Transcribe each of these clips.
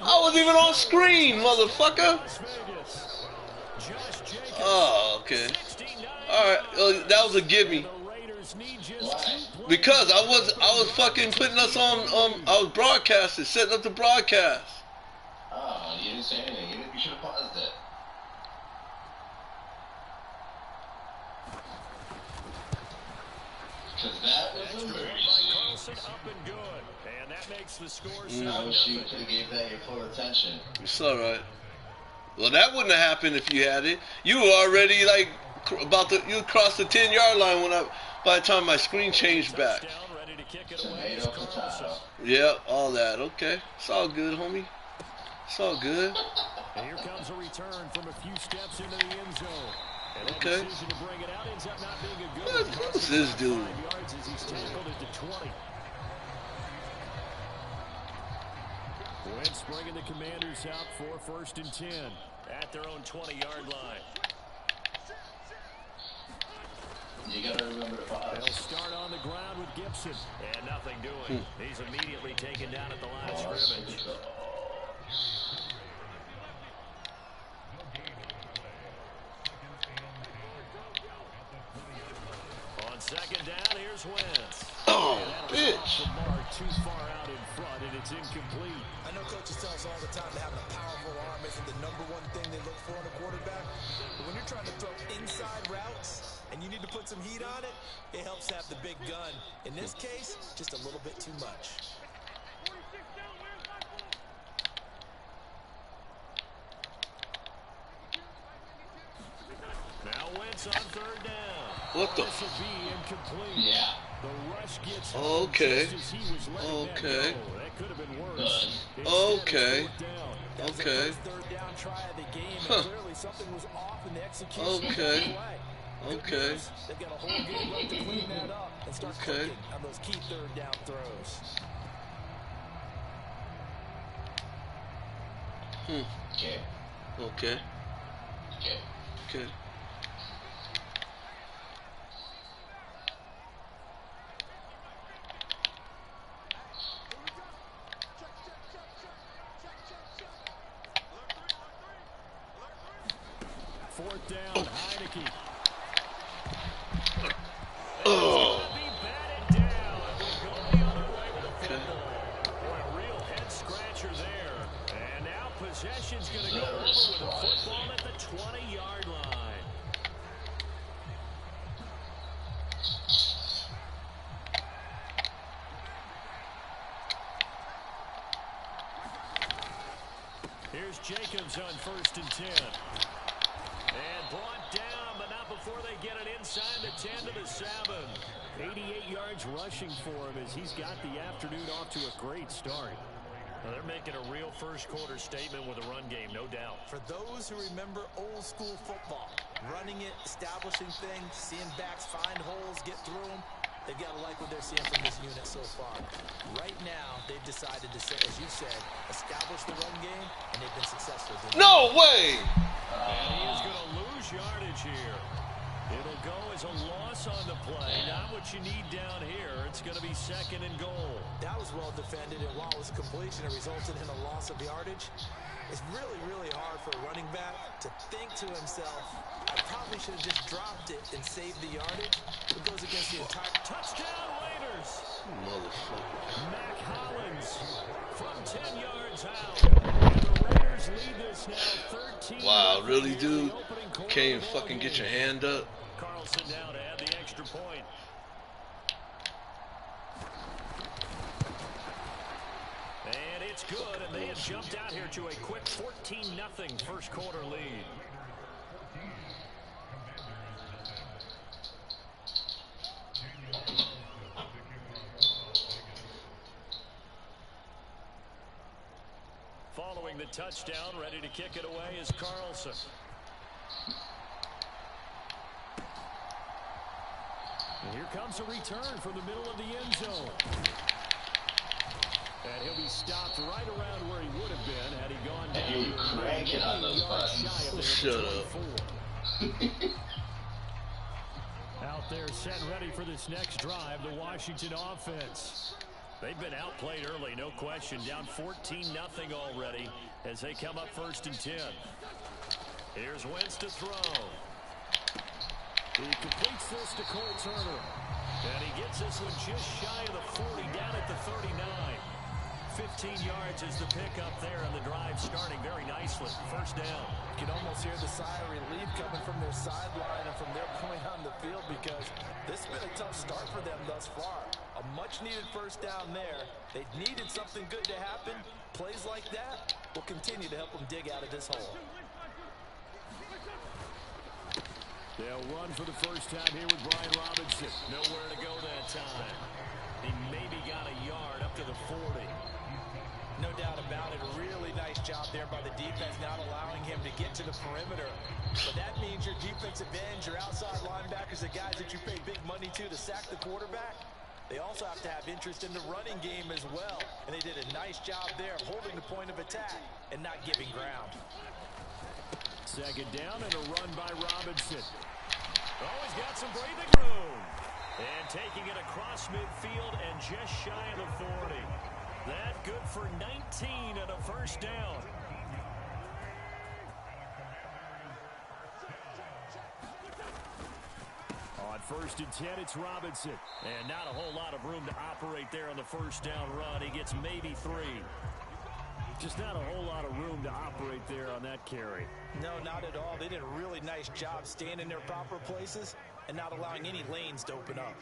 I was even on screen, motherfucker. Oh, okay. Alright, that was a gimme. Because I was fucking putting us on I was broadcasting, setting up the broadcast. Oh, you didn't say anything. You should have paused it. Because that was a emergency. And that makes the score I wish you could have gave that your full attention. It's alright. Well, that wouldn't have happened if you had it. You were already like you crossed the 10-yard line by the time my screen changed back. Tomato, potato. Yeah, all that. Okay, it's all good, homie. It's all good. And here comes a return from a few steps into the end zone. And okay. To bring it out ends up not being a good What's this dude? 5 yards as he's tackled at the 20. Wentz bringing the Commanders out for 1st and 10 at their own 20-yard line. You gotta remember to pause. They'll start on the ground with Gibson. And nothing doing. He's immediately taken down at the line of scrimmage. On 2nd down, here's Wentz. Oh, bitch. Too far out in front, and it's incomplete. I know coaches tell us all the time that having a powerful arm isn't the #1 thing they look for in a quarterback. But when you're trying to throw inside routes and you need to put some heat on it, it helps have the big gun. In this case, just a little bit too much. Now Wentz on 3rd down. What the? This will be incomplete. Yeah. The rush gets okay. Okay. That could have been worse. Okay. Okay. Huh. Okay. Okay. They've got a whole game left to clean that up and start cooking on those key 3rd down throws. Okay. Okay. Okay. Okay. Fourth down, Heineke. Oh. Okay. A real head scratcher there. And now possession's going to go over with a football at the 20-yard line. Here's Jacobs on 1st and 10. And brought down, but not before they get it inside the 10 to the 7. 88 yards rushing for him as he's got the afternoon off to a great start. Well, they're making a real first-quarter statement with a run game, no doubt. For those who remember old-school football, running it, establishing things, seeing backs find holes, get through them, they've got to like what they're seeing from this unit so far. Right now, they've decided to, as you said, establish the run game, and they've been successful. No way! And he is going to lose yardage here. It'll go as a loss on the play. Not what you need down here. It's going to be 2nd and goal. That was well defended, and while it was completion, it resulted in a loss of yardage. It's really, really hard for a running back to think to himself, I probably should have just dropped it and saved the yardage. It goes against the entire... Touchdown, Raiders! Motherfucker. Mac Hollins from 10 yards out. And the Raiders lead this now 13. Wow, really, dude? Can't even fucking get your hand up. Carlson now to add the extra point. And it's good, and they have jumped out here to a quick 14-0 first-quarter lead. Following the touchdown, ready to kick it away is Carlson. And here comes a return from the middle of the end zone. And he'll be stopped right around where he would have been had he gone down. And you cranking on those buttons. Shut up. Out there set ready for this next drive, the Washington offense. They've been outplayed early, no question. Down 14-0 already as they come up 1st and 10. Here's Wentz to throw. He completes this to Cole Turner. And he gets this one just shy of the 40, down at the 39. 15 yards is the pickup there, and the drive starting very nicely. 1st down. You can almost hear the sigh of relief coming from their sideline and from their point on the field, because this has been a tough start for them thus far. A much-needed 1st down there. They needed something good to happen. Plays like that will continue to help them dig out of this hole. They'll run for the 1st time here with Brian Robinson. Nowhere to go that time. He maybe got a yard up to the 40. No doubt about it. A really nice job there by the defense, not allowing him to get to the perimeter. But that means your defensive ends, your outside linebackers, the guys that you pay big money to sack the quarterback, they also have to have interest in the running game as well. And they did a nice job there of holding the point of attack and not giving ground. 2nd down and a run by Robinson. Oh, he's got some breathing room. And taking it across midfield and just shy of the 40. That good for 19 and a 1st down. On 1st and 10, it's Robinson. And not a whole lot of room to operate there on the 1st down run. He gets maybe 3. Just not a whole lot of room to operate there on that carry. No, not at all. They did a really nice job staying in their proper places and not allowing any lanes to open up.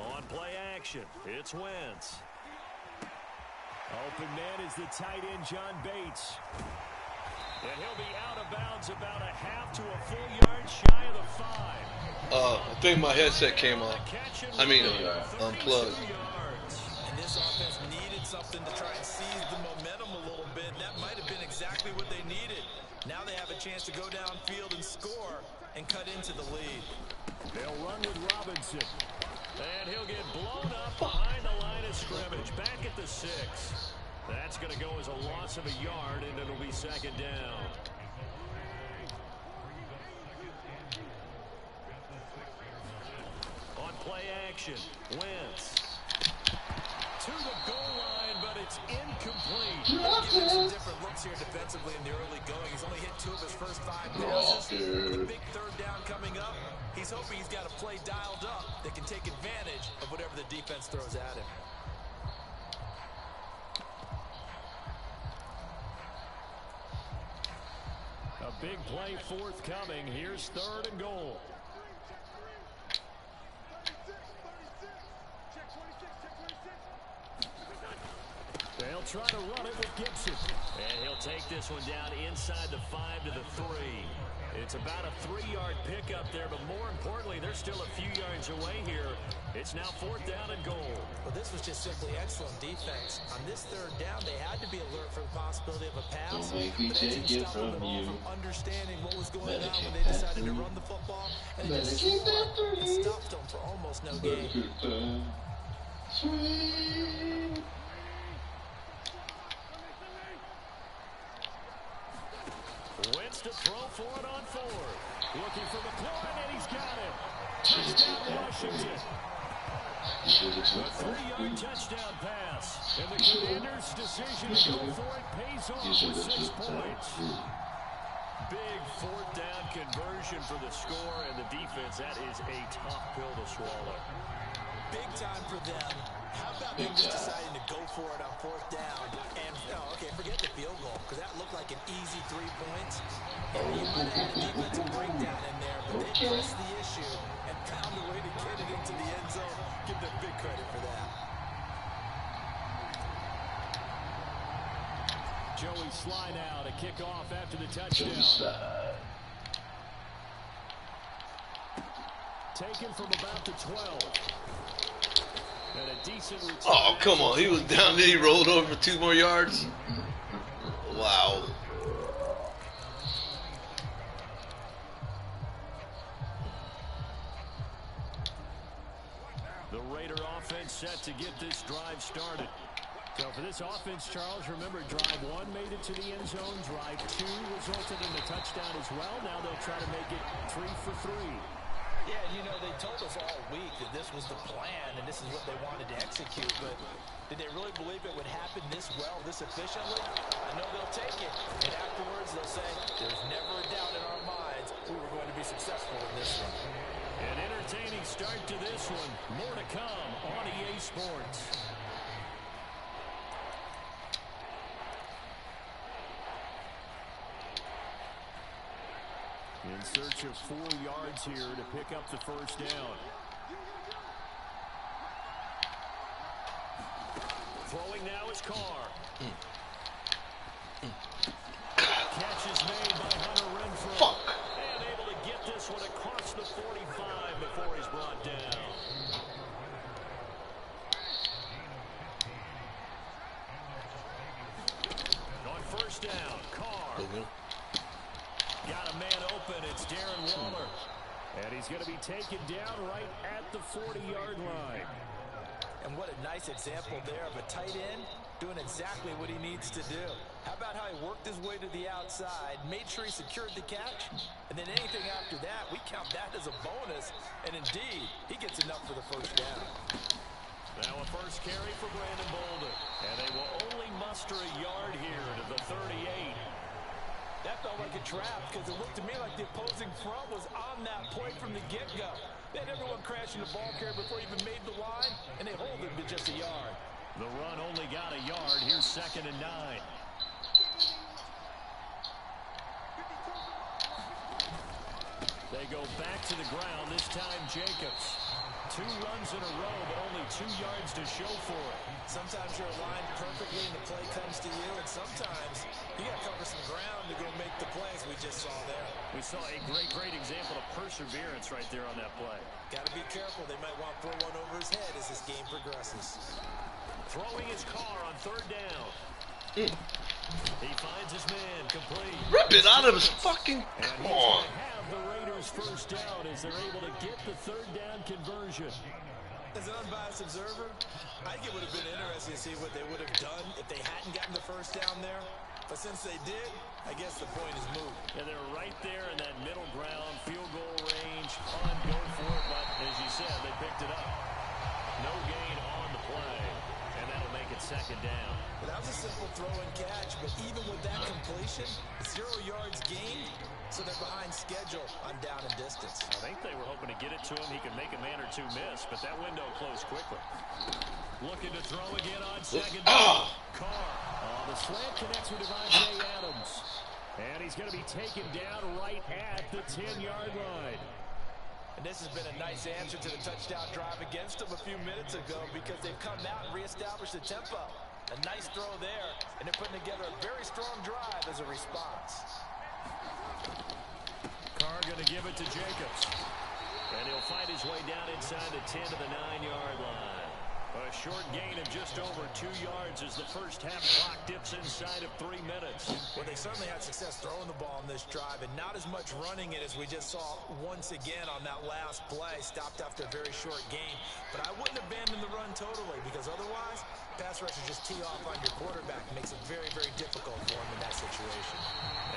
On play action, it's Wentz. Open man is the tight end, John Bates. And he'll be out of bounds about a half to a full yard shy of the 5. I think my headset came off. I mean, unplugged. And this offense needed something to try and seize the momentum a little bit. That might have been exactly what they needed. Now they have a chance to go downfield and score and cut into the lead. They'll run with Robinson. And he'll get blown up behind the line of scrimmage. Back at the 6. That's going to go as a loss of a yard, and it'll be 2nd down. On play action, Wentz. To the goal line, but it's incomplete. Giving some different looks here defensively in the early going. He's only hit 2 of his first 5 passes. With a big 3rd down coming up, he's hoping he's got a play dialed up that can take advantage of whatever the defense throws at him. A big play forthcoming. Here's 3rd and goal. They'll try to run it with Gibson. And he'll take this one down inside the 5 to the 3. It's about a 3-yard pickup there, but more importantly, they're still a few yards away here. It's now 4th down and goal. Well, this was just simply excellent defense. On this 3rd down, they had to be alert for the possibility of a pass. Don't make me take it from you. From understanding what was going on when they decided to run the football. And it just stopped them for almost no gain. Sweet. Wentz to throw for it on 4th. Looking for McLaurin, and he's got it. Touchdown, Washington. A 3-yard touchdown pass. And the Commanders' decision to go for it pays off with 6 points. Big 4th down conversion for the score, and the defense, that is a tough pill to swallow. Big time for them. How about them just deciding to go for it on 4th down? And, okay, forget the field goal, because that looked like an easy 3 points. And you might have had a defensive breakdown in there, but they pressed the issue and found a way to get it into the end zone. Give them big credit for that. Joey Sly now to kick off after the touchdown. Taken from about the 12. And a decent return. Oh, come on. He was down there. He rolled over 2 more yards. Wow. The Raider offense set to get this drive started. So for this offense, Charles, remember drive 1 made it to the end zone. Drive 2 resulted in a touchdown as well. Now they'll try to make it 3 for 3. Yeah, and you know, they told us all week that this was the plan and this is what they wanted to execute, but did they really believe it would happen this well, this efficiently? I know they'll take it, and afterwards they'll say, there's never a doubt in our minds we were going to be successful in this one. An entertaining start to this one. More to come on EA Sports. In search of 4 yards here to pick up the first down. Throwing now is Carr. Catch is made by Hunter Renfrow. Fuck. And able to get this one across the 45 before he's brought down. On first down, Carr. Got a man open. It's Darren Waller. And he's going to be taken down right at the 40-yard line. And what a nice example there of a tight end doing exactly what he needs to do. How about how he worked his way to the outside, made sure he secured the catch, and then anything after that, we count that as a bonus. And indeed, he gets enough for the first down. Now a first carry for Brandon Bolden. And they will only muster a yard here to the 38. That felt like a trap because it looked to me like the opposing front was on that play from the get-go. They had everyone crashing the ball carrier before he even made the line, and they hold him to just a yard. The run only got a yard. Here's 2nd and 9. They go back to the ground, this time Jacobs. 2 runs in a row, but only 2 yards to show for it. Sometimes you're aligned perfectly and the play comes to you, and sometimes you got to cover some ground to go make the plays we just saw there. We saw a great example of perseverance right there on that play. Got to be careful. They might want to throw one over his head as this game progresses. Throwing his car on 3rd down. He finds his man complete. Rip it out of his fucking... Come on. Have the Raiders first down as they're able to get the 3rd down conversion. As an unbiased observer, I think it would have been interesting to see what they would have done if they hadn't gotten the first down there. But since they did, I guess the point is moved. And they're right there in that middle ground, field goal range, on go for it. But as you said, they picked it up. No gain on the play, and that'll make it 2nd down. But that was a simple throw and catch, but even with that completion, 0 yards gained, so they're behind schedule on down and distance. I think they were hoping to get it to him. He could make a man or 2 miss, but that window closed quickly. Looking to throw again on 2nd down. Carr. The slant connects with Devontae Adams. And he's going to be taken down right at the 10-yard line. And this has been a nice answer to the touchdown drive against them a few minutes ago because they've come out and reestablished the tempo. A nice throw there, and they're putting together a very strong drive as a response. Carr going to give it to Jacobs. And he'll find his way down inside the 10 to the 9-yard line. A short gain of just over 2 yards as the first half clock dips inside of 3 minutes. Well, they certainly had success throwing the ball in this drive, and not as much running it as we just saw once again on that last play. Stopped after a very short gain. But I wouldn't abandon the run totally, because otherwise, pass rushers just tee off on your quarterback. It makes it very, very difficult for him in that situation.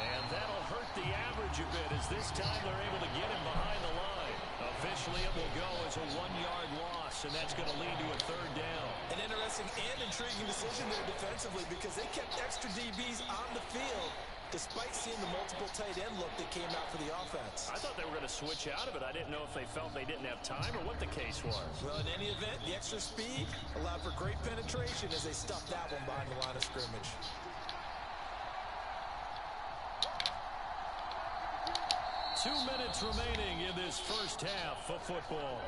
And that'll hurt the average a bit, as this time they're able to get him behind the line. Officially, it will go as a 1-yard loss, and that's going to lead to a 3rd down. An interesting and intriguing decision there defensively because they kept extra DBs on the field despite seeing the multiple tight end look that came out for the offense. I thought they were going to switch out of it. I didn't know if they felt they didn't have time or what the case was. Well, in any event, the extra speed allowed for great penetration as they stuffed that one behind the line of scrimmage. Two minutes remaining in this first half of football.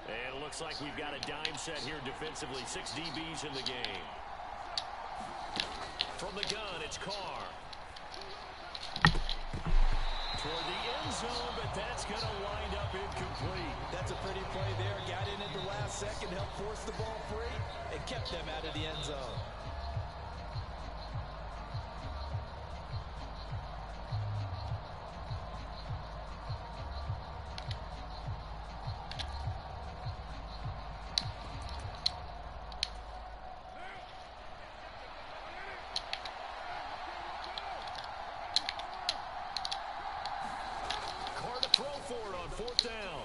And it looks like we've got a dime set here defensively. 6 DBs in the game. From the gun, it's Carr. Toward the end zone, but that's going to wind up incomplete. That's a pretty play there. Got in at the last second, helped force the ball free, and kept them out of the end zone. fourth down.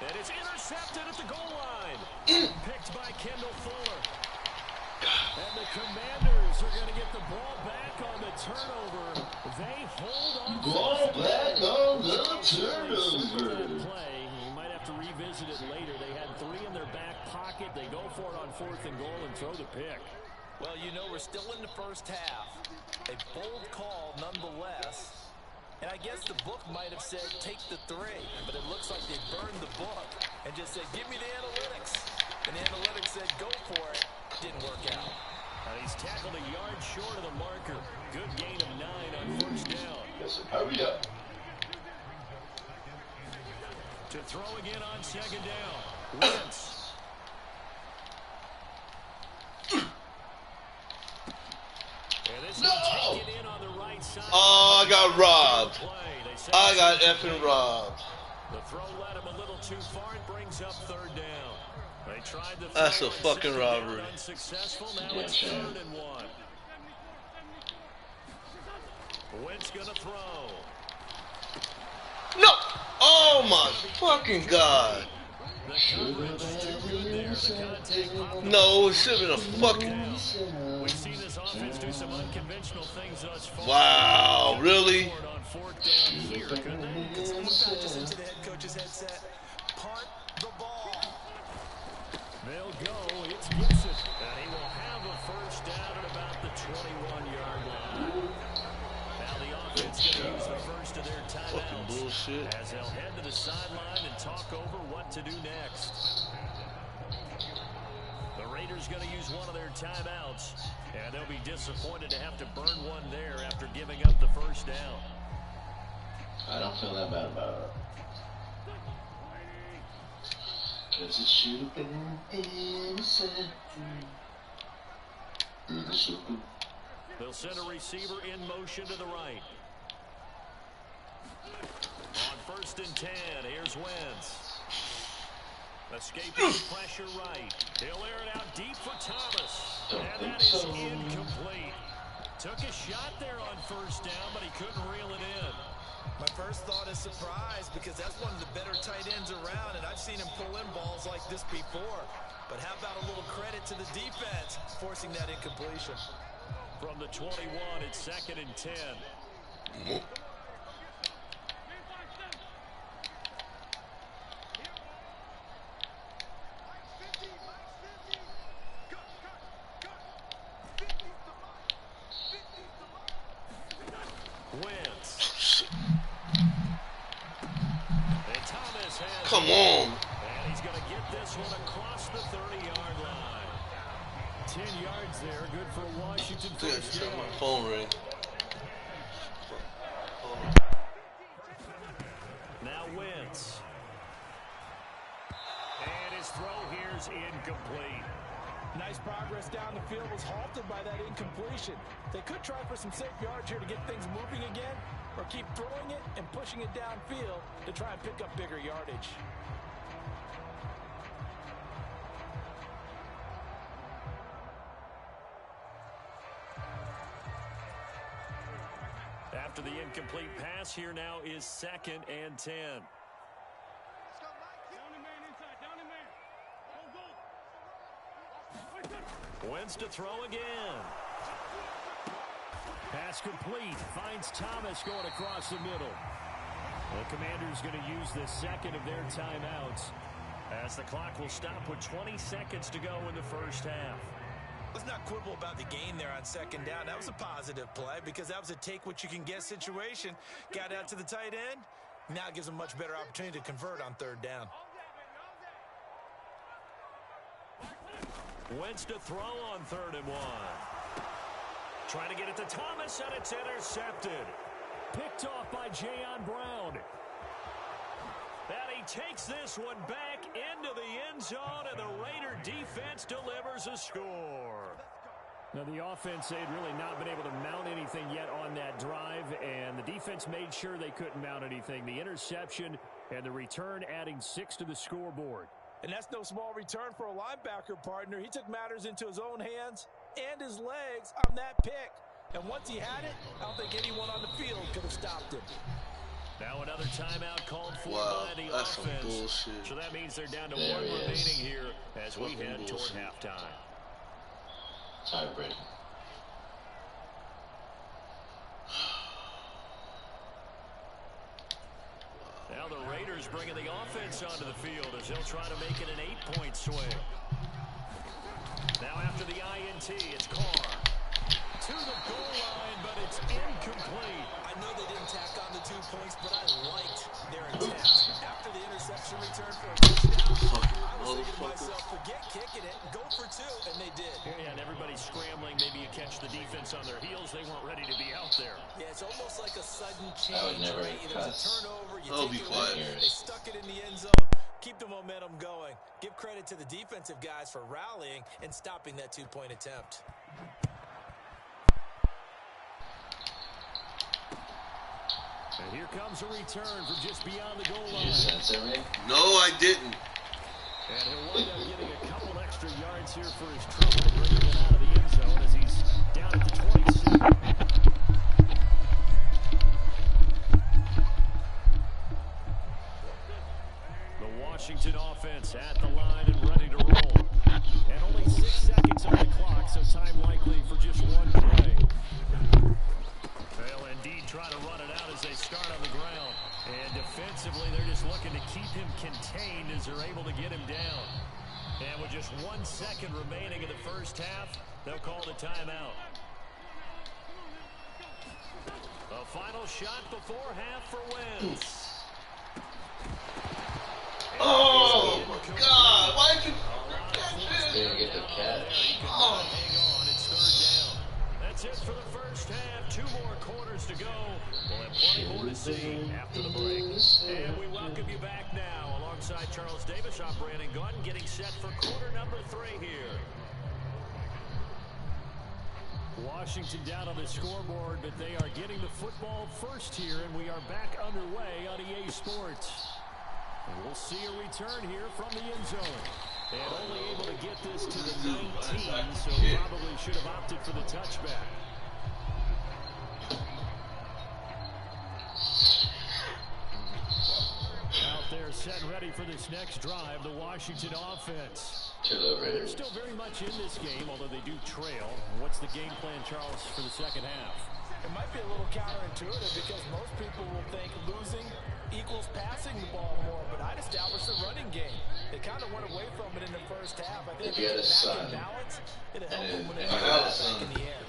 And it's intercepted at the goal line. Picked by Kendall Fuller. And the Commanders are going to get the ball back on the turnover. They hold on. Ball back on the turnover. Play. You might have to revisit it later. They had 3 in their back pocket. They go for it on 4th and goal and throw the pick. Well, you know, we're still in the first half. A bold call nonetheless. And I guess the book might have said take the 3, but it looks like they burned the book and just said, give me the analytics. And the analytics said, go for it. Didn't work out. He's tackled a yard short of the marker. Good gain of 9 on first down. Yes, sir. Hurry up. To throw again on second down. Wentz. And this is taken in on the right side. Oh, I got robbed. I got effing robbed. The throw led him a little too far and brings up 3rd down. They tried the That's a fucking robbery. Unsuccessful. Now it's 3rd and 1. Wentz gonna throw. No! Oh my fucking god! No, it should have been a fucking. We've seen this offense do some unconventional things thus far. Wow, really? On 4th down here, couldn't they? It's just into the head coach's headset. Punt the ball. They'll go. It's Gibson. And he will have a first down at about the 21-yard line. Now the offense going to use the first of their timeouts. Fucking bullshit. As they'll head to the sideline and talk over what to do next. The Raiders going to use one of their timeouts. And they'll be disappointed to have to burn one there after giving up the first down. I don't feel that bad about it. Cause it should have been innocent. They'll send a receiver in motion to the right. On 1st and 10, here's Wentz. Escaping pressure right. He'll air it out deep for Thomas. And that is incomplete. Took a shot there on 1st down, but he couldn't reel it in. My first thought is surprise because that's one of the better tight ends around, and I've seen him pull in balls like this before. But how about a little credit to the defense forcing that incompletion? From the 21, it's 2nd and 10. Wentz. And Thomas has Come on. And he's going to get this one across the 30-yard line. 10 yards there, good for Washington first down. My phone ring. Now Wentz. And his throw here's incomplete. Nice progress down the field was halted by that incompletion. They could try for some safe yards here to get things moving again, or keep throwing it and pushing it downfield to try and pick up bigger yardage. After the incomplete pass, here now is 2nd and 10. Wentz to throw again. Pass complete. Finds Thomas going across the middle. The Commanders going to use the 2nd of their timeouts as the clock will stop with 20 seconds to go in the first half. Let's not quibble about the gain there on 2nd down. That was a positive play because that was a take-what-you-can-get situation. Got out to the tight end. Now it gives them a much better opportunity to convert on 3rd down. Wentz to throw on 3rd and 1. Trying to get it to Thomas, and it's intercepted. Picked off by Jayon Brown. And he takes this one back into the end zone, and the Raider defense delivers a score. Now, the offense, they had really not been able to mount anything yet on that drive, and the defense made sure they couldn't mount anything. The interception and the return adding 6 to the scoreboard. And that's no small return for a linebacker partner. He took matters into his own hands and his legs on that pick. And once he had it, I don't think anyone on the field could have stopped him. Now another timeout called for Wow, by the that's some offense. bullshit. So that means they're down to There one he is. remaining here as we Fucking head toward bullshit. halftime. Tiebreaker. Now the Raiders bringing the offense onto the field as they'll try to make it an 8-point swing. Now after the INT, it's Carr. To the goal line, but it's incomplete. I know they didn't tack on the 2 points, but I liked their intent. After the interception return for a touchdown, I was thinking to myself, forget kicking it, go for 2, and they did. Yeah, and everybody's scrambling. Maybe you catch the defense on their heels. They weren't ready to be out there. Yeah, it's almost like a sudden I would change, never right? Either it's a cuss. turnover, you I'll take be it quiet. away, they stuck it in the end zone. Keep the momentum going. Give credit to the defensive guys for rallying and stopping that 2-point attempt. And here comes a return from just beyond the goal Did line. you censor me? No, I didn't. And he'll wind up getting a couple extra yards here for his trouble, bringing it out of the end zone as he's down at the 27. The Washington offense at the line and ready to roll. And only 6 seconds on the clock, so time likely for just one play. They'll indeed try to run it out as they start on the ground. And defensively, they're just looking to keep him contained as they're able to get him down. And with just 1 second remaining in the first half, they'll call the timeout. The final shot before half for Wentz. Oh my God! Why did you catch Didn't it? get the catch. Oh. Hang on, it's third down. That's it for the first half. 2 more quarters to go. We'll have plenty more to see after the break. And we welcome you back now. Alongside Charles Davis, I'm Brandon Gunn, getting set for quarter number 3 here. Washington down on the scoreboard, but they are getting the football first here, and we are back underway on EA Sports. And we'll see a return here from the end zone. And only able to get this to the 19, so probably should have opted for the touchback. Out there set and ready for this next drive, the Washington offense. They're still very much in this game, although they do trail. What's the game plan, Charles, for the second half? It might be a little counterintuitive because most people will think losing equals passing the ball more, but I'd establish the running game. They kind of went away from it in the first half. I think If you had a son, balance, it'll help and them when they I get have a back son. in the air.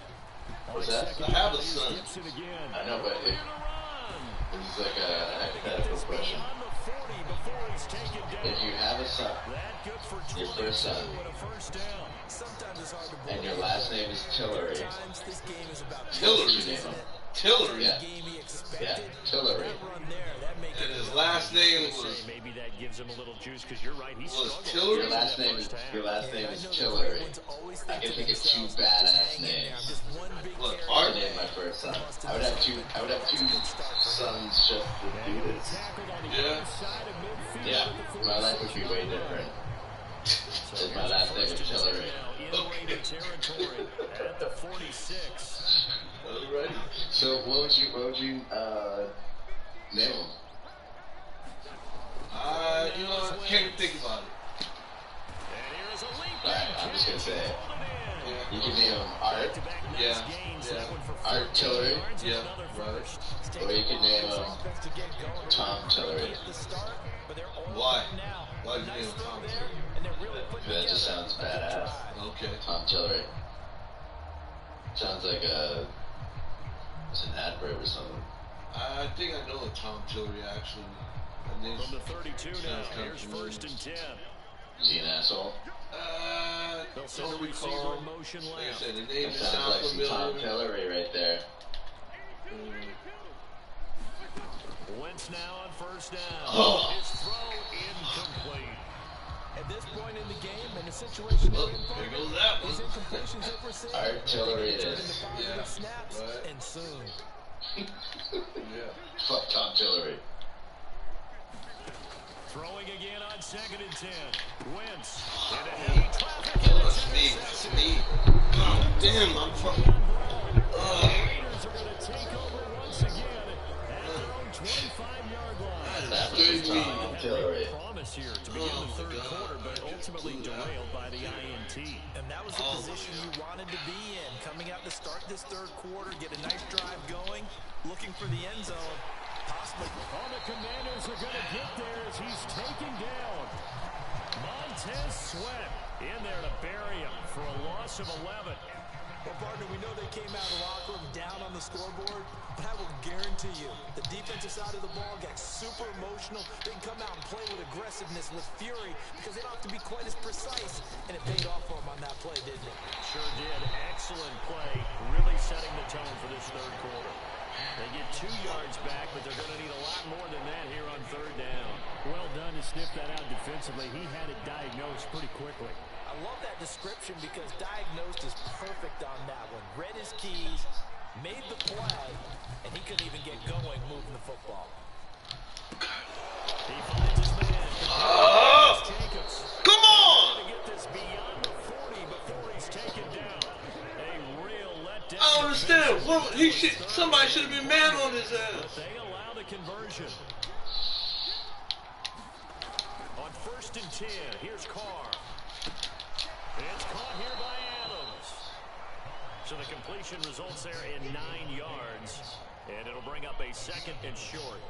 What's that? I have a son. Gibson again. I know, but Looking to run. this is like a hypothetical This question. beyond the 40 before he's taken down. If you have a son, That good for your 22 first son, and a first down. Sometimes it's hard to and believe. your last name is Tillery, Sometimes this game is about Tillery. what's your name? Tillery. Yeah. the game he expected. Yeah, Tillery. That run there, that make And it his last name Say was maybe that gives him a little juice because you're right. He Was struggled. Tillery? Your last name is Tillery. I can think of 2 badass names. What, I Art? would name my first son. I would have two sons just to do this. Tackled on the Yeah. outside of midfield Yeah, at the my life would be way 46. different. So If my last name is Tillery. now in Raider territory at the 46. Alrighty. So what would you name him? You know, I can't think about it. And here is a leap. Alright, I'm just gonna say it. Yeah. You can name him Art, Back-to-back nice Yeah. gains. Yeah. That one for Art 14 Tillery. yards and Yeah. another Right. first. or you can name him Tom Tillery. Why? Why did you name him Tom Tillery? That just sounds badass. Okay. Tom Tillery. Sounds like it's an adverb or something. I think I know a Tom Tillery actually. Her name's- From the 32 now, sounds kinda here's familiar. first and 10. Is he an asshole? They'll send Don't the receiver recall. in motion Like I left. said, the name That sounds like some Tom Tillery right there. Wentz now on first down. Oh. His throw incomplete. At this point in the game, in the situation Well, they're in, there goes that these one. incompletions that we're seeing, Artillery it turn is. into positive Yeah, snaps, right. and soon. Yeah. Fuck Tom Tillery. Throwing again on second and 10. Wentz into heavy traffic. Oh, that's me. That's me. Oh, damn, I'm fucking. Raiders are going to take over once again at their own 25 Straight Tom meat. Artillery. Promise here to begin the third quarter, but ultimately derailed by the INT. And that was the position you wanted to be in. Coming out to start this third quarter, get a nice drive going, looking for the end zone. Possibly. All the Commanders are going to get there as he's taken down. Montez Sweat in there to bury him for a loss of 11. Well, partner, we know they came out of the locker room down on the scoreboard, but I will guarantee you the defensive side of the ball got super emotional. They can come out and play with aggressiveness, with fury, because they don't have to be quite as precise, and it paid off for them on that play, didn't it? Sure did. Excellent play, really setting the tone for this third quarter. They get 2 yards back, but they're going to need a lot more than that here on third down. Well done to sniff that out defensively. He had it diagnosed pretty quickly. I love that description because diagnosed is perfect on that one. Read his keys, made the play, and he couldn't even get going moving the football. He finds his man. Jacobs. Come on! To get this beyond the 40 before he's taken down. A real letdown. I don't understand. Well, somebody should have been man on his But ass. they allow the conversion. On 1st and 10, here's Carr. It's caught here by Adams. So the completion results there in 9 yards. And it'll bring up a 2nd and short.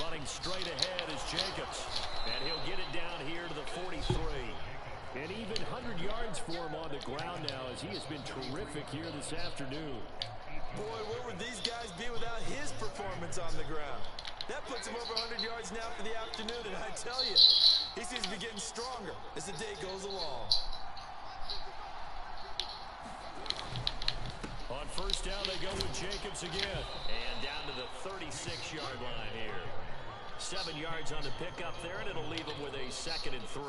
Running straight ahead is Jacobs. And he'll get it down here to the 43. And even 100 yards for him on the ground now as he has been terrific here this afternoon. Boy, where would these guys be without his performance on the ground? That puts him over 100 yards now for the afternoon, and I tell you, he seems to be getting stronger as the day goes along. On 1st down, they go with Jacobs again. And down to the 36-yard line here. 7 yards on the pickup there, and it'll leave them with a 2nd and 3.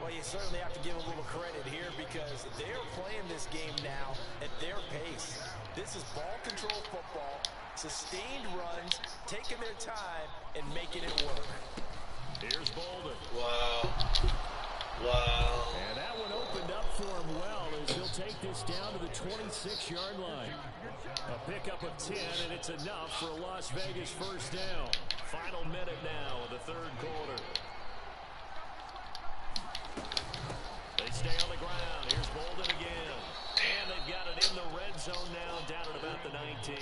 Well, you certainly have to give a little credit here because they're playing this game now at their pace. This is ball control football, sustained runs, taking their time, and making it work. Here's Bolden. Wow. Wow. And that one opened up for him well as he'll take this down to the 26-yard line. A pickup of 10, and it's enough for a Las Vegas 1st down. Final minute now of the third quarter. They stay on the ground. Here's Bolden again. And they've got it in the red zone now, down at about the 19.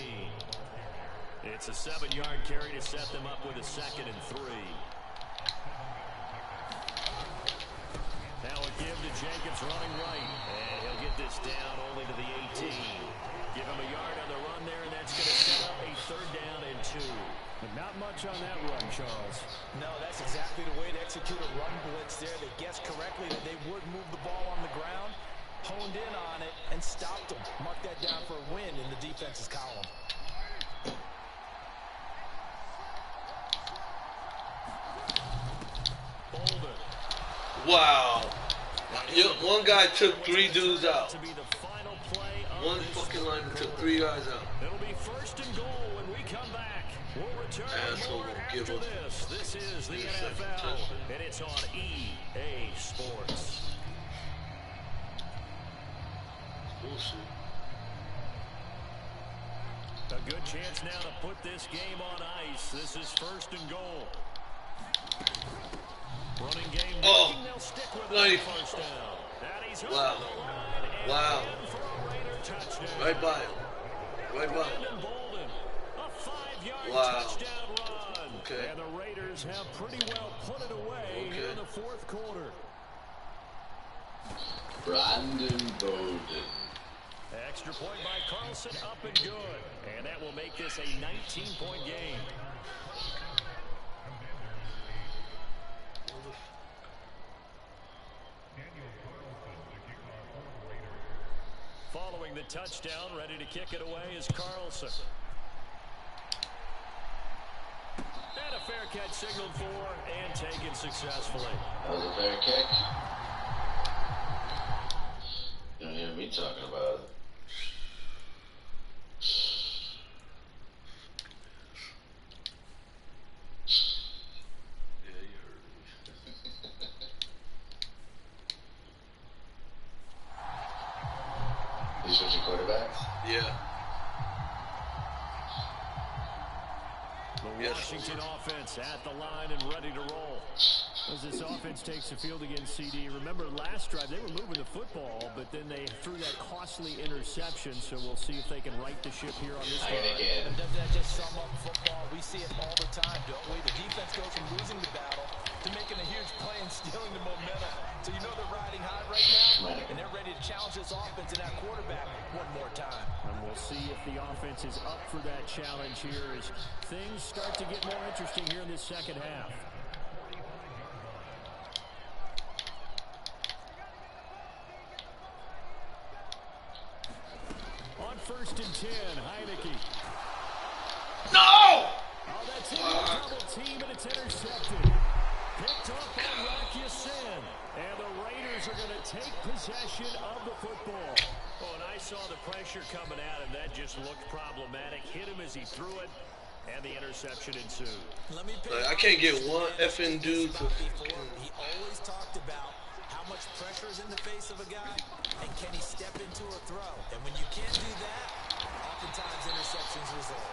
It's a 7-yard carry to set them up with a 2nd and 3. Now a give to Jacobs running right. And he'll get this down only to the 18. Give him a yard on the run there, and that's going to set up a 3rd down and 2. But not much on that run, Charles. No, that's exactly the way to execute a run blitz there. They guessed correctly that they would move the ball on the ground, honed in on it, and stopped them. Mark that down for a win in the defense's column. Bolden. Wow. One guy took 3 dudes out. To be the final play of One this fucking third lineman took quarter. 3 guys out. It'll be 1st and goal when we come back. We'll return Asshole more won't after give up. this. This is the Second NFL, touchdown. and it's on EA Sports. Bullshit. A good chance now to put this game on ice. This is 1st and goal. Running game. Oh, They'll stick with nice. that 1st down. And he's Wow. over the line and Wow. in for a Raider touchdown. Right by him. Right by him. Brandon Bolden, a 5-yard Wow. touchdown run. Okay. And the Raiders have pretty well put it away here in the 4th quarter. Brandon Bolden. Extra point by Carlson, up and good. And that will make this a 19-point game. Following the touchdown, ready to kick it away is Carlson. And a fair catch signaled for and taken successfully. That was a fair kick. You don't hear me talking about it. Yeah, you heard me. You switching quarterbacks? Yeah. The Washington offense at the line and ready to roll. As this offense takes the field against CD, remember last drive they were moving the football, but then they threw that costly interception, so we'll see if they can right the ship here on this drive. And doesn't that just sum up football? We see it all the time, don't we? The defense goes from losing the battle to making a huge play and stealing the momentum. So you know they're riding high right now, and they're ready to challenge this offense and that quarterback one more time. And we'll see if the offense is up for that challenge here as things start to get more interesting here in this second half. On 1st and 10, Heineke. No! Oh, that's in a double team, and it's intercepted. Picked up by Rakiasin. And the Raiders are going to take possession of the football. Oh, and I saw the pressure coming at him. That just looked problematic. Hit him as he threw it, and the interception ensued. I can't get one effing dude to... He always talked about how much pressure is in the face of a guy, and can he step into a throw? And when you can't do that, oftentimes interceptions result.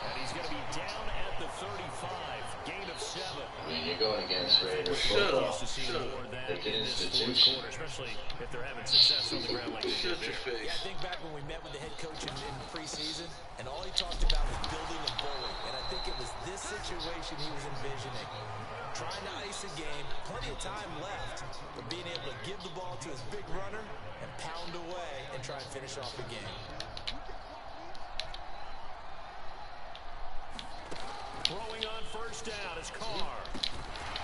And he's going to be down at the 35, gain of 7. I mean, you're going against Raiders Shut football. up. It's an institution. Especially if they're having success on the ground like they Shut did your there. face. Yeah, I think back when we met with the head coach in preseason, and all he talked about was building a bully. And I think it was this situation he was envisioning. Trying to ice a game, plenty of time left, but being able to give the ball to his big runner and pound away and try and finish off the game. Throwing on 1st down is Carr.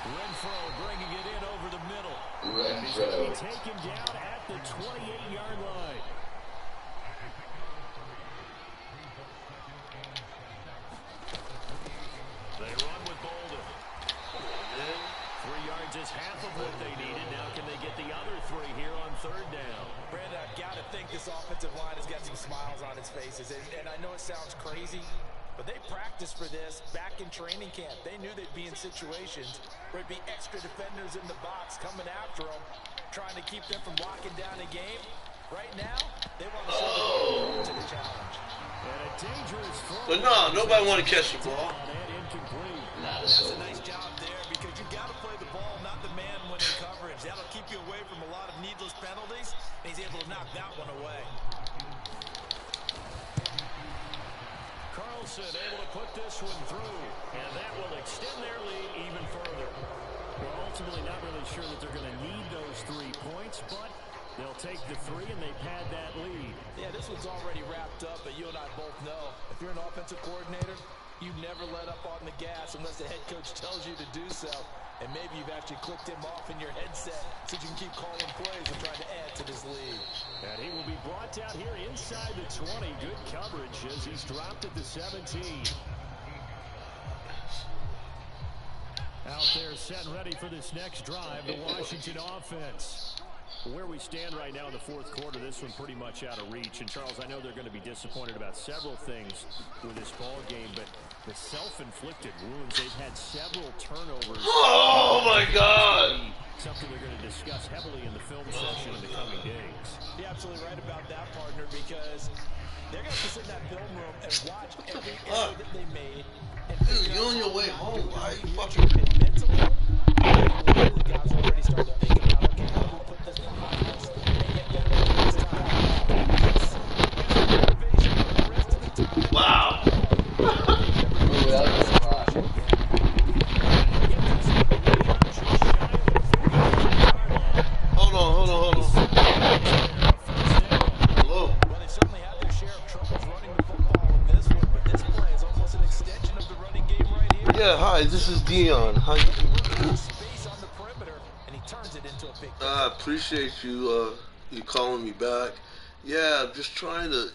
Renfro bringing it in over the middle. And he's going to be taken down at the 28-yard line. They run with Bolden. 3 yards is half of what they needed. Now can they get the other 3 here on 3rd down? Brandon, I've got to think this offensive line has got some smiles on its faces. And I know it sounds crazy, but they practiced for this back in training camp. They knew they'd be in situations where it'd be extra defenders in the box coming after them, trying to keep them from locking down a game. Right now, they want to show them to the challenge. And a dangerous throw. But no, nobody want to catch the ball. And incomplete. That's a nice job there because you got to play the ball, not the man when in coverage. That'll keep you away from a lot of needless penalties. And he's able to knock that one away. Carlson able to put this one through, and that will extend their lead even further. We're ultimately not really sure that they're going to need those 3 points, but they'll take the 3 and they pad that lead. Yeah, this one's already wrapped up, but you and I both know if you're an offensive coordinator, you never let up on the gas unless the head coach tells you to do so. And maybe you've actually clicked him off in your headset so you can keep calling plays and trying to add to this lead. And he will be brought down here inside the 20. Good coverage as he's dropped at the 17. Out there set and ready for this next drive, the Washington offense. Where we stand right now in the 4th quarter, this one pretty much out of reach. And Charles, I know they're going to be disappointed about several things with this ball game, but the self-inflicted wounds, they've had several turnovers. Oh my God! Something they're going to discuss heavily in the film session in the coming days. You're absolutely right about that, partner, because they're going to sit in that film room and watch every error that they made. Dude, you're on your way home. Why are you fucking... Mentally, the guys already start to think about, okay, how do we put this behind us and get better next time? Wow. Hold on. Hello. Well, they certainly have their share of troubles running the football in this one, but this play is almost an extension of the running game right here. Yeah, hi, this is Dion. How you doing? Space on the perimeter, and he turns it into a big play. I appreciate you you calling me back. Yeah, I'm just trying to,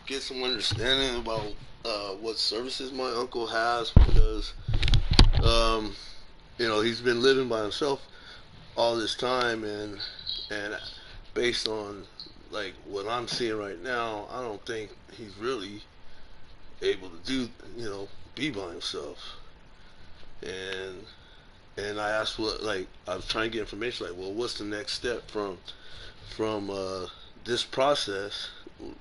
get some understanding about what services my uncle has because, he's been living by himself all this time and based on like what I'm seeing right now, I don't think he's really able to do, be by himself. And I asked I was trying to get information like, well, what's the next step from this process,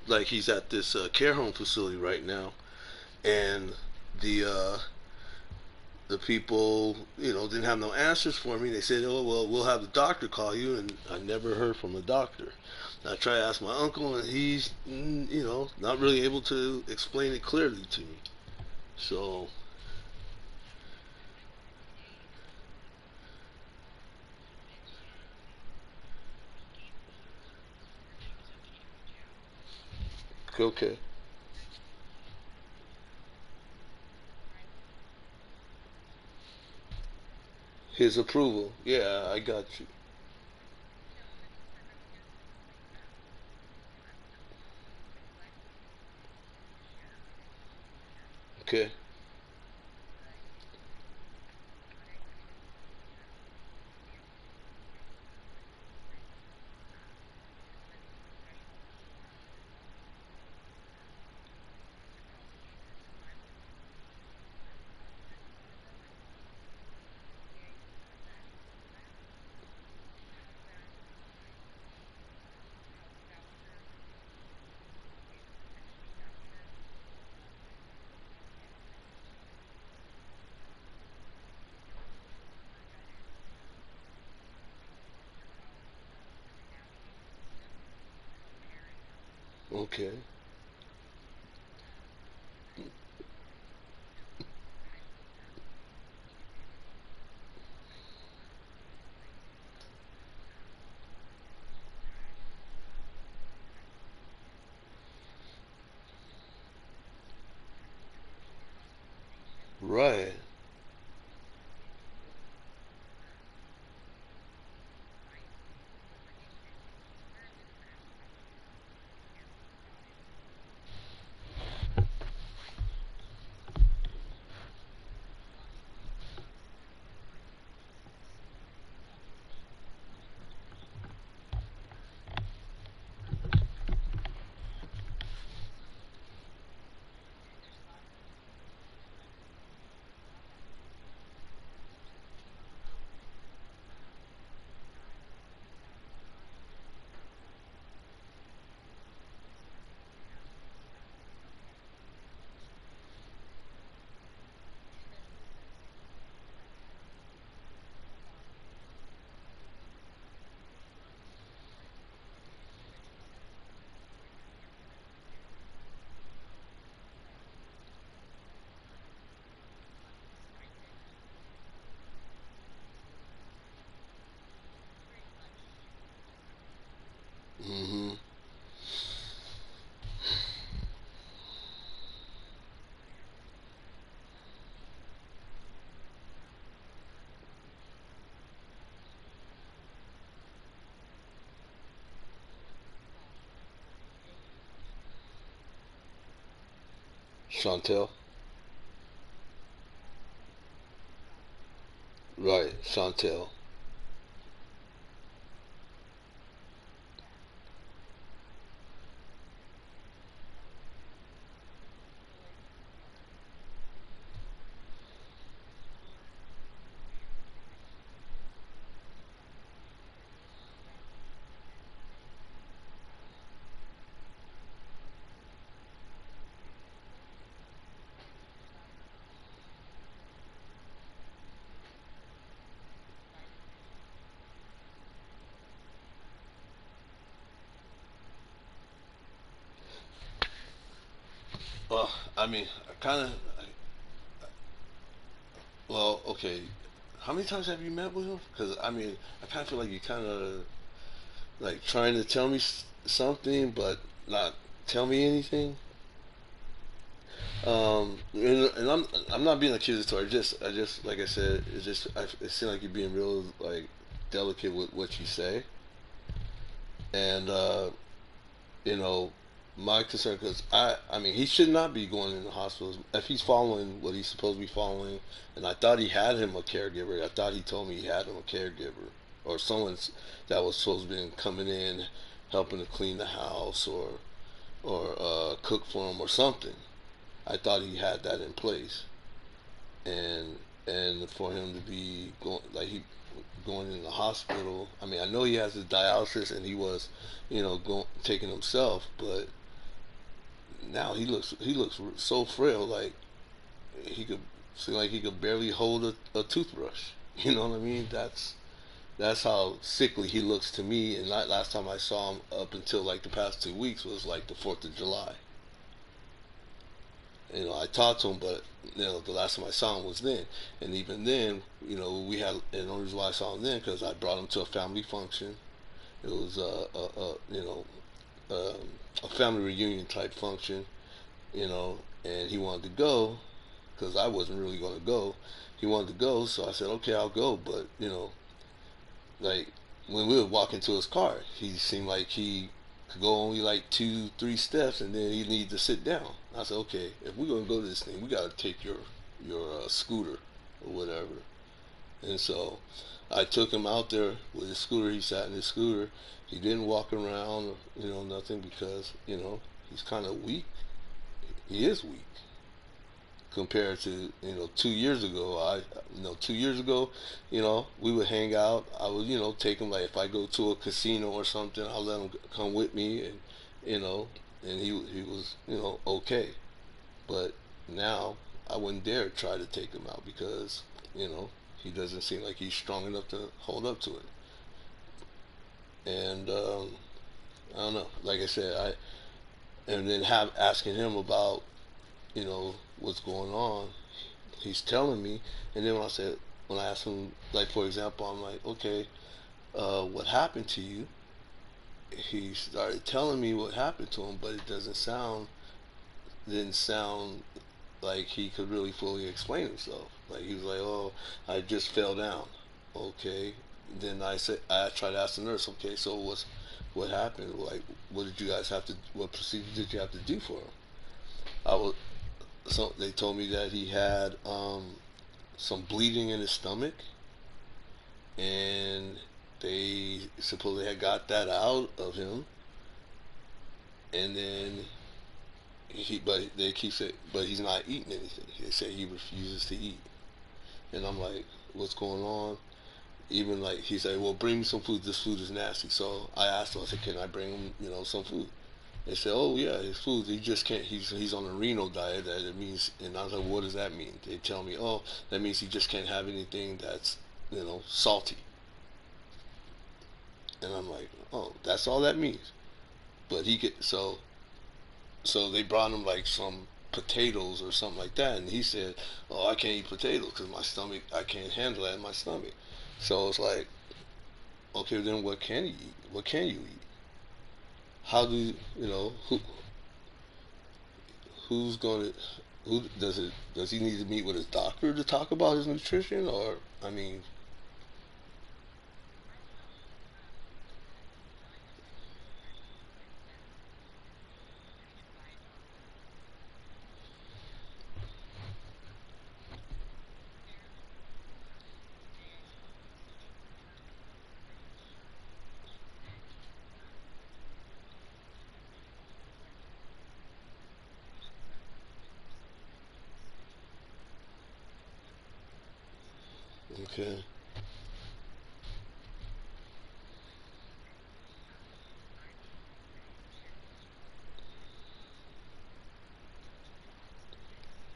like he's at this care home facility right now, and the uh, the people, didn't have no answers for me. They said, "Oh well, we'll have the doctor call you," and I never heard from the doctor. I tried to ask my uncle, and he's, not really able to explain it clearly to me. So, okay, his approval. Yeah, I got you. Okay, okay, right. Mhm. Chantel. Right, Chantel. Well, I mean, I kind of. Well, okay. How many times have you met with him? Because I mean, I kind of feel like you kind of like trying to tell me something, but not tell me anything. And I'm not being accusatory. I just like I said, it seems like you're being real like delicate with what you say, and you know, my concern because I mean, he should not be going in the hospital if he's following what he's supposed to be following. And I thought he had him a caregiver. I thought he told me he had him a caregiver or someone that was supposed to be coming in, helping to clean the house or cook for him or something. I thought he had that in place, and for him to be going like he going in the hospital. I mean, I know he has his dialysis and he was, going taking himself, but now he looks so frail, like he could seem like he could barely hold a toothbrush. You know what I mean? That's how sickly he looks to me. And last time I saw him up until like the past 2 weeks was like the 4th of July. I talked to him, but the last time I saw him was then, and even then, we had, and the only reason why I saw him then because I brought him to a family function. It was um, a family reunion type function, and he wanted to go because I wasn't really going to go. He wanted to go, so I said, okay, I'll go, but like when we would walk into his car, he seemed like he could go only like 2, 3 steps, and then he needed to sit down. I said, okay, if we're gonna go to this thing, we gotta take your scooter or whatever. And so I took him out there with his scooter. He sat in his scooter. He didn't walk around, or, nothing because he's kind of weak. He is weak compared to 2 years ago. 2 years ago, we would hang out. I would take him, like if I go to a casino or something, I'll let him come with me, and he was okay. But now I wouldn't dare try to take him out because he doesn't seem like he's strong enough to hold up to it. And I don't know, like I said, and then have asking him about what's going on. He's telling me, and then when I asked him, like for example, I'm like, okay, what happened to you? He started telling me what happened to him, but it didn't sound like he could really fully explain himself. Like he was like, oh, I just fell down. Okay. Then I tried to ask the nurse, okay, so what happened? Like, what procedure did you have to do for him? I was, so they told me that he had some bleeding in his stomach, and they supposedly had got that out of him, and then but they keep saying, but he's not eating anything. They say he refuses to eat, and I'm like, what's going on? Even like he said, well, bring me some food. This food is nasty. So I asked him, I said, can I bring him, some food? They said, oh yeah, his food. He just can't. He's on a renal diet. That it means, and I was like, what does that mean? They tell me, oh, that means he just can't have anything that's salty. And I'm like, oh, that's all that means. But he get so they brought him like some potatoes or something like that, and he said, oh, I can't eat potatoes because my stomach, I can't handle that in my stomach. So it's like, okay, then what can you eat? What can you eat? How do who's going to who does he need to meet with his doctor to talk about his nutrition? Or I mean, okay.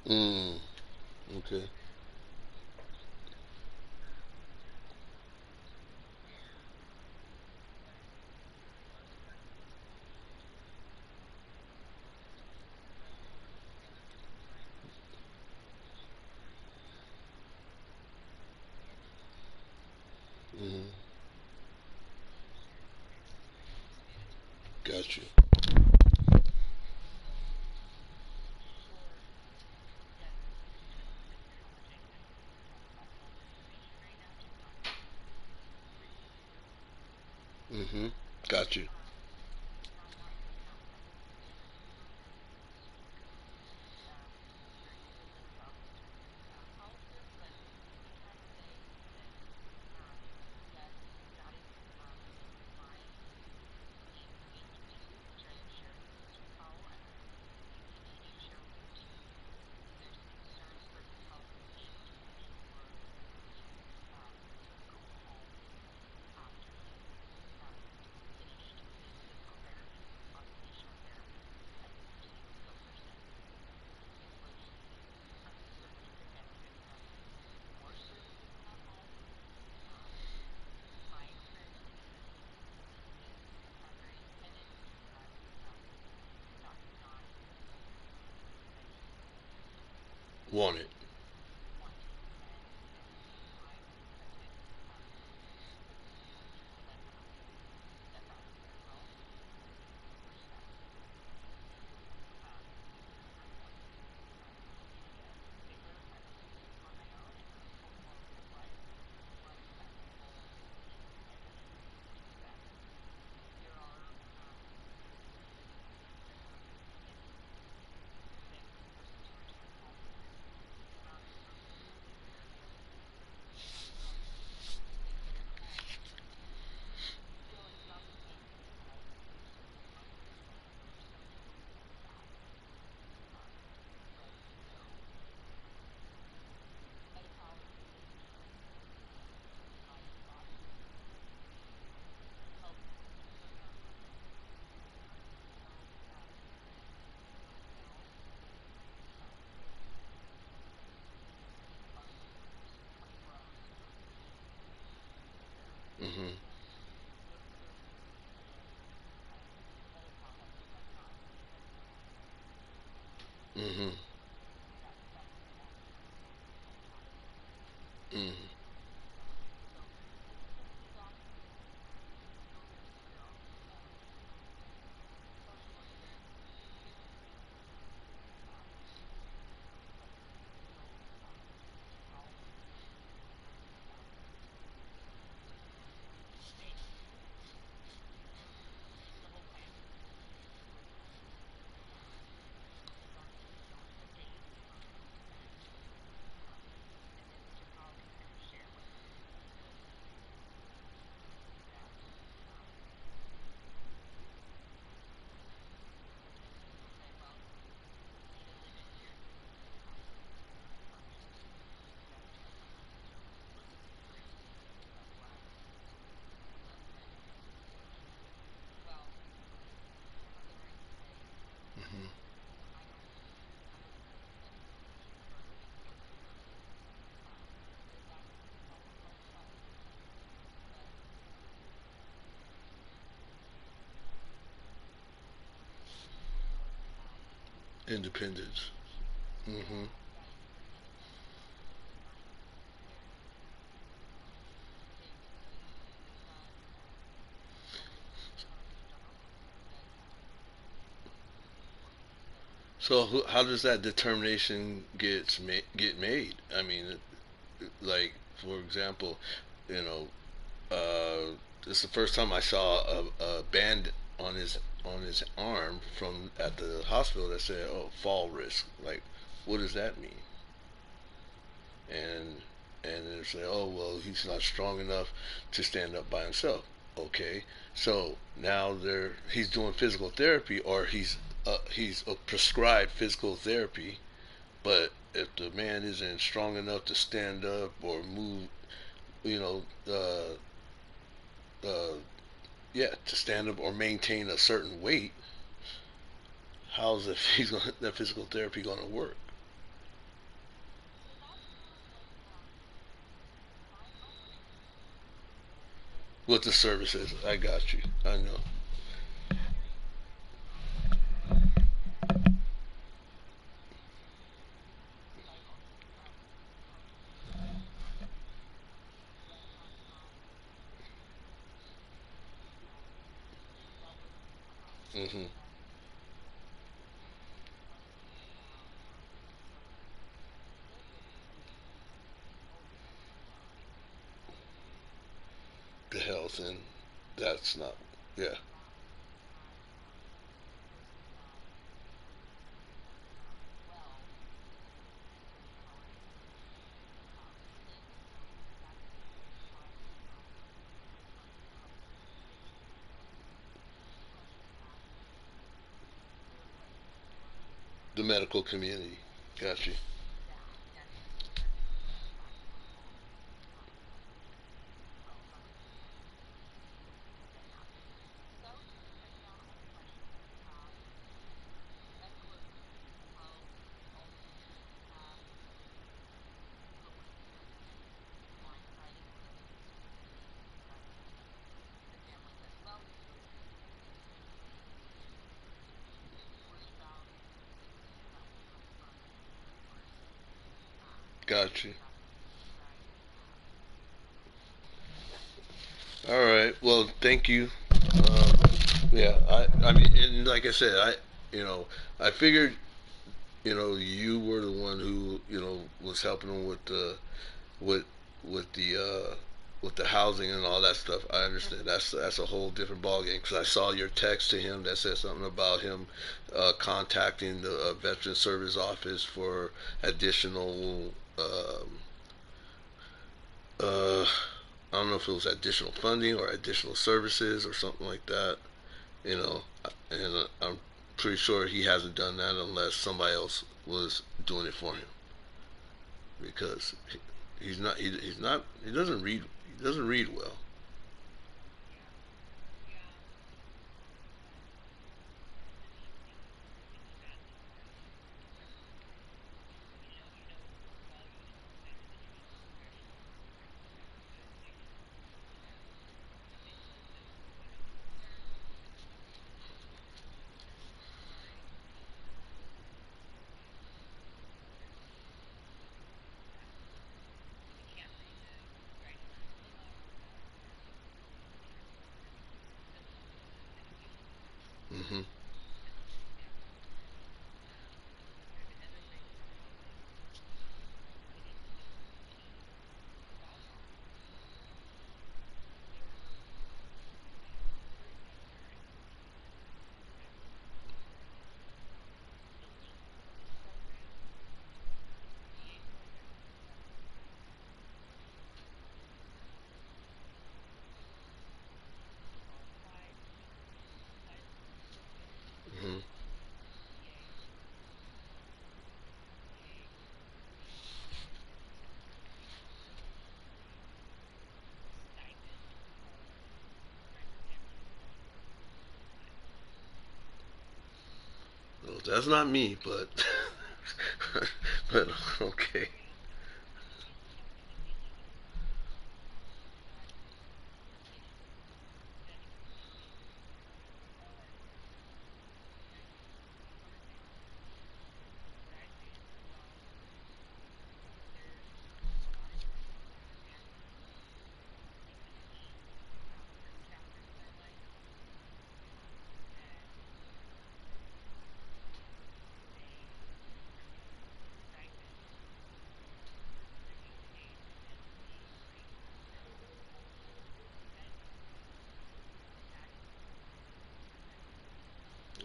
Mm, okay. Mm, got you. Mm-hmm. Got you. Want it. Mhm. Mhm. Mhm. Mhm. Independence. Mhm. So how does that determination get made? I mean, like for example, you know, this is the first time I saw a band on his arm from at the hospital that said, "Oh, fall risk." Like, what does that mean? And they say, "Oh, well, he's not strong enough to stand up by himself." Okay, so now he's doing physical therapy, or he's prescribed physical therapy. But if the man isn't strong enough to stand up or move, you know, uh, yeah, to stand up or maintain a certain weight, how's that physical therapy going to work with the services? I got you. I know. Hmm. The health, and that's not. Yeah. The medical community. Got you. got you. All right. Well, thank you. Um, yeah, I mean, and like I said, you know, I figured, you were the one who, was helping him with, with the, uh, with the housing and all that stuff. I understand that's a whole different ballgame because I saw your text to him that said something about him contacting the Veteran Service Office for additional. Uh, I don't know if it was additional funding or additional services or something like that. You know, and I'm pretty sure he hasn't done that unless somebody else was doing it for him because he doesn't read well. Hmm. Hmm. Well, that's not me, but but okay.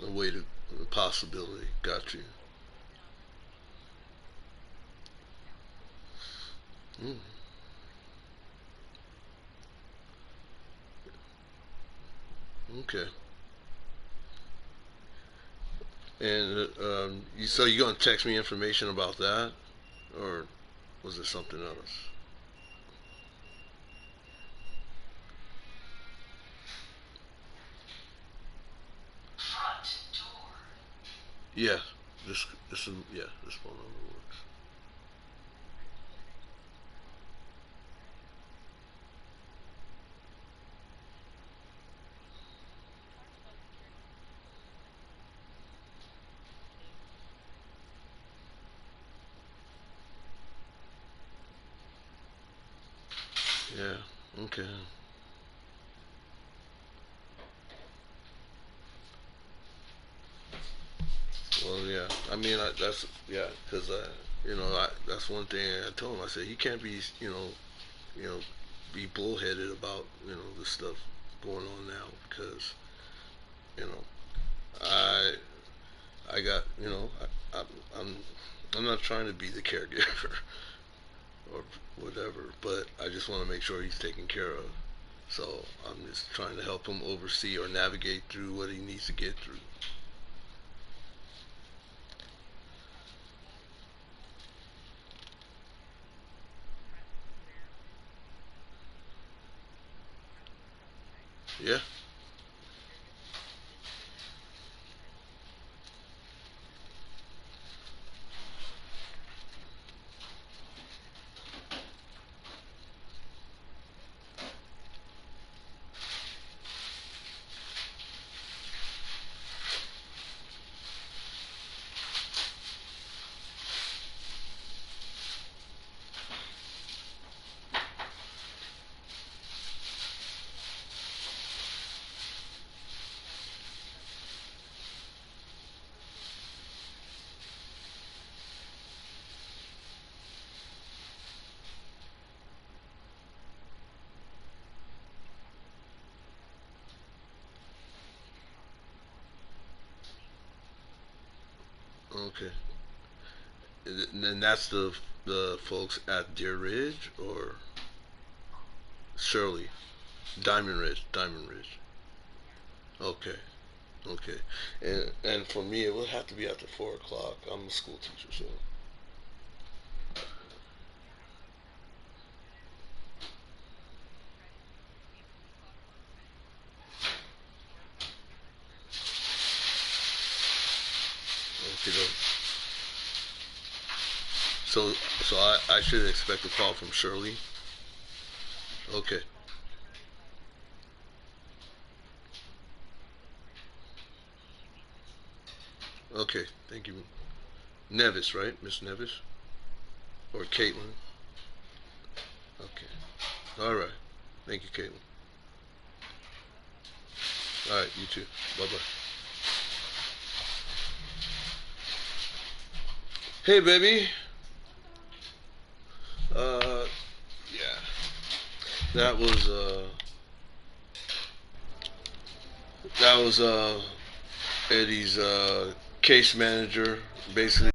A way to a possibility. Got you. Mm, okay. And so you gonna text me information about that, or was it something else? Yeah. This phone number works. Yeah. Okay. Well, yeah. I mean, that's yeah, because that's one thing I told him. I said he can't be, you know, be bullheaded about the stuff going on now because you know I I got I'm I'm not trying to be the caregiver or whatever, but I just want to make sure he's taken care of. So I'm just trying to help him oversee or navigate through what he needs to get through. Yeah. Okay. And then that's the folks at Deer Ridge or Shirley? Diamond Ridge. Diamond Ridge. Okay. Okay. And for me, it would have to be after 4 o'clock. I'm a school teacher, so. Okay. So I should expect a call from Shirley. Okay. Okay. Thank you. Nevis, right? Miss Nevis? Or Caitlin? Okay. All right. Thank you, Caitlin. All right. You too. Bye bye. Hey, baby. Yeah. That was Eddie's case manager, basically